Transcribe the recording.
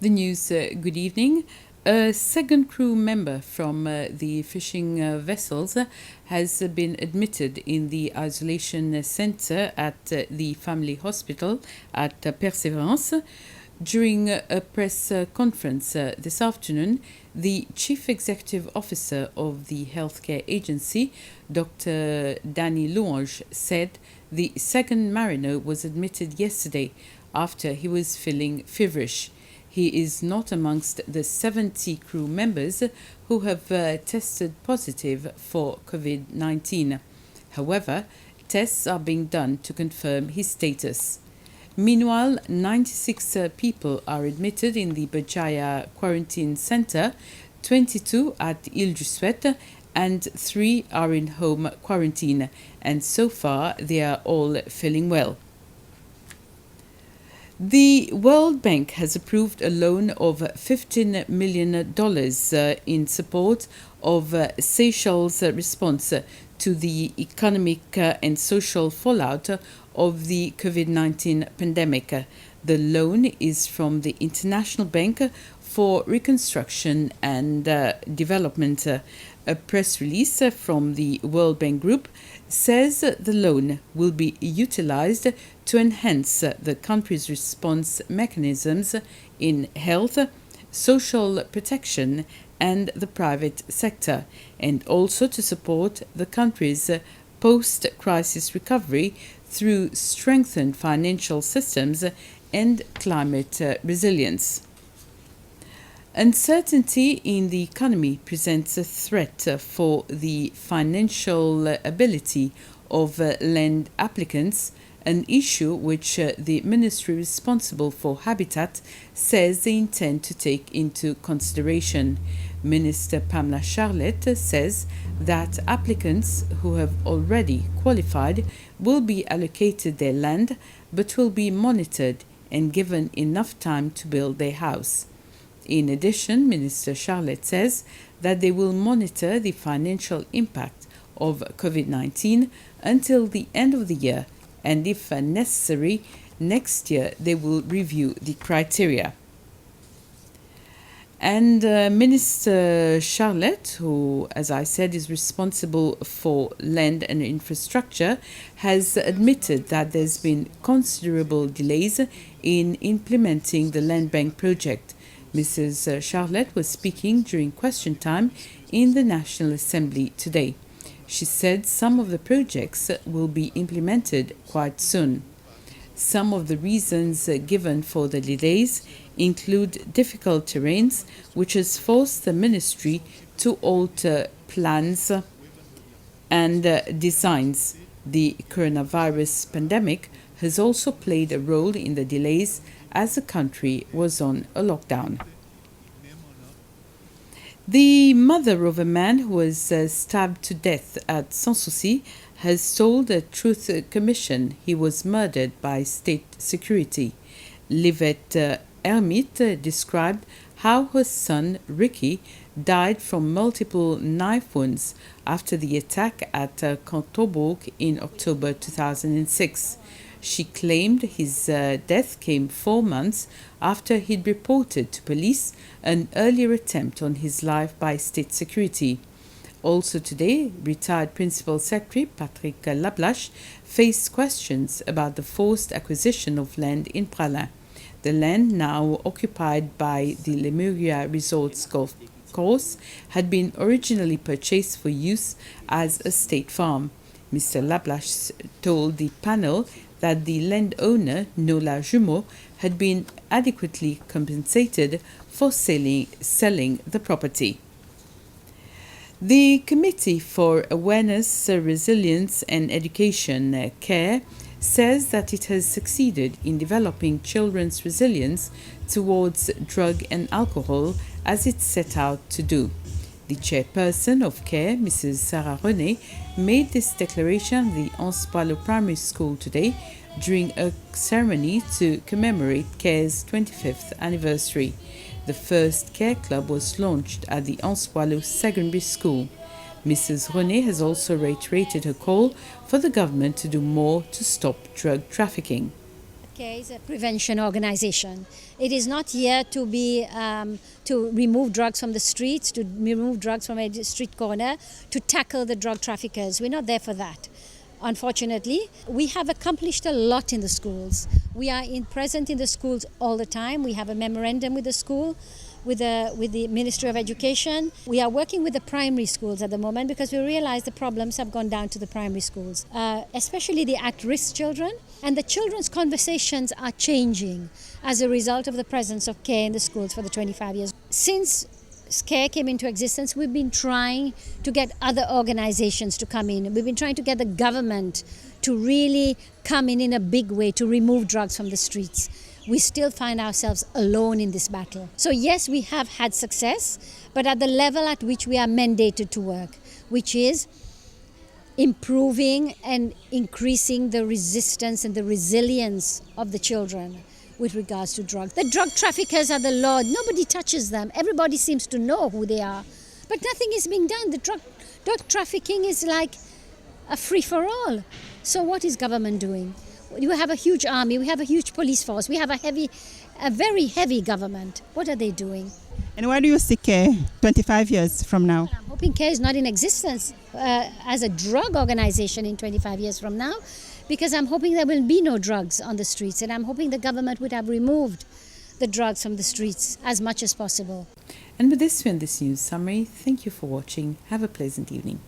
The news, good evening. A second crew member from the fishing vessels has been admitted in the isolation center at the family hospital at Perseverance. During a press conference this afternoon, the chief executive officer of the healthcare agency, Dr. Danny Louange, said the second mariner was admitted yesterday after he was feeling feverish. He is not amongst the 70 crew members who have tested positive for COVID-19. However, tests are being done to confirm his status. Meanwhile, 96 people are admitted in the Bajaya Quarantine Center, 22 at Ile du Sud, and 3 are in home quarantine, and so far they are all feeling well. The World Bank has approved a loan of $15 million in support of Seychelles' response to the economic and social fallout of the COVID-19 pandemic. The loan is from the International Bank for Reconstruction and Development. A press release from the World Bank Group says the loan will be utilized to enhance the country's response mechanisms in health, social protection, and the private sector, and also to support the country's post-crisis recovery through strengthened financial systems and climate resilience. Uncertainty in the economy presents a threat for the financial ability of land applicants, an issue which the ministry responsible for Habitat says they intend to take into consideration. Minister Pamela Charlotte says that applicants who have already qualified will be allocated their land but will be monitored and given enough time to build their house. In addition, Minister Charlotte says that they will monitor the financial impact of COVID-19 until the end of the year, and if necessary, next year they will review the criteria. And Minister Charlotte, who, as I said, is responsible for land and infrastructure, has admitted that there's been considerable delays in implementing the Land Bank project. Mrs. Charlotte was speaking during question time in the National Assembly today. She said some of the projects will be implemented quite soon. Some of the reasons given for the delays include difficult terrains, which has forced the ministry to alter plans and designs. The coronavirus pandemic has also played a role in the delays as the country was on a lockdown. The mother of a man who was stabbed to death at Sanssouci has told the Truth Commission he was murdered by state security. Livette Hermite described how her son, Ricky, died from multiple knife wounds after the attack at Cantourbourg in October 2006. She claimed his death came 4 months after he'd reported to police an earlier attempt on his life by state security. Also today, retired Principal Secretary Patrick Lablache faced questions about the forced acquisition of land in Praslin. The land, now occupied by the Lemuria Resorts Golf Course, had been originally purchased for use as a state farm. Mr. Lablache told the panel that the landowner, Nola Jumeau, had been adequately compensated for selling the property. The Committee for Awareness, Resilience and Education, CARE, says that it has succeeded in developing children's resilience towards drug and alcohol as it set out to do. The chairperson of CARE, Mrs. Sarah René, made this declaration at the Anse Boileau Primary School today during a ceremony to commemorate CARE's 25th anniversary. The first CARE Club was launched at the Anse Boileau Secondary School. Mrs. René has also reiterated her call for the government to do more to stop drug trafficking. CARE is a prevention organization. It is not here to be to remove drugs from the streets, to remove drugs from a street corner, to tackle the drug traffickers. We're not there for that. Unfortunately, we have accomplished a lot in the schools. We are present in the schools all the time. We have a memorandum with the school, with the Ministry of Education. We are working with the primary schools at the moment because we realize the problems have gone down to the primary schools, especially the at-risk children. And the children's conversations are changing as a result of the presence of CARE in the schools for the 25 years. Since CARE came into existence, we've been trying to get other organizations to come in. We've been trying to get the government to really come in a big way to remove drugs from the streets. We still find ourselves alone in this battle. So yes, we have had success, but at the level at which we are mandated to work, which is improving and increasing the resistance and the resilience of the children with regards to drugs. The drug traffickers are the law. Nobody touches them. Everybody seems to know who they are. But nothing is being done. The drug trafficking is like a free-for-all. So what is government doing? You have a huge army, we have a huge police force, we have a very heavy government. What are they doing? And where do you see CARE 25 years from now? I'm hoping CARE is not in existence as a drug organization in 25 years from now, because I'm hoping there will be no drugs on the streets, and I'm hoping the government would have removed the drugs from the streets as much as possible. And with this, we end this news summary. Thank you for watching. Have a pleasant evening.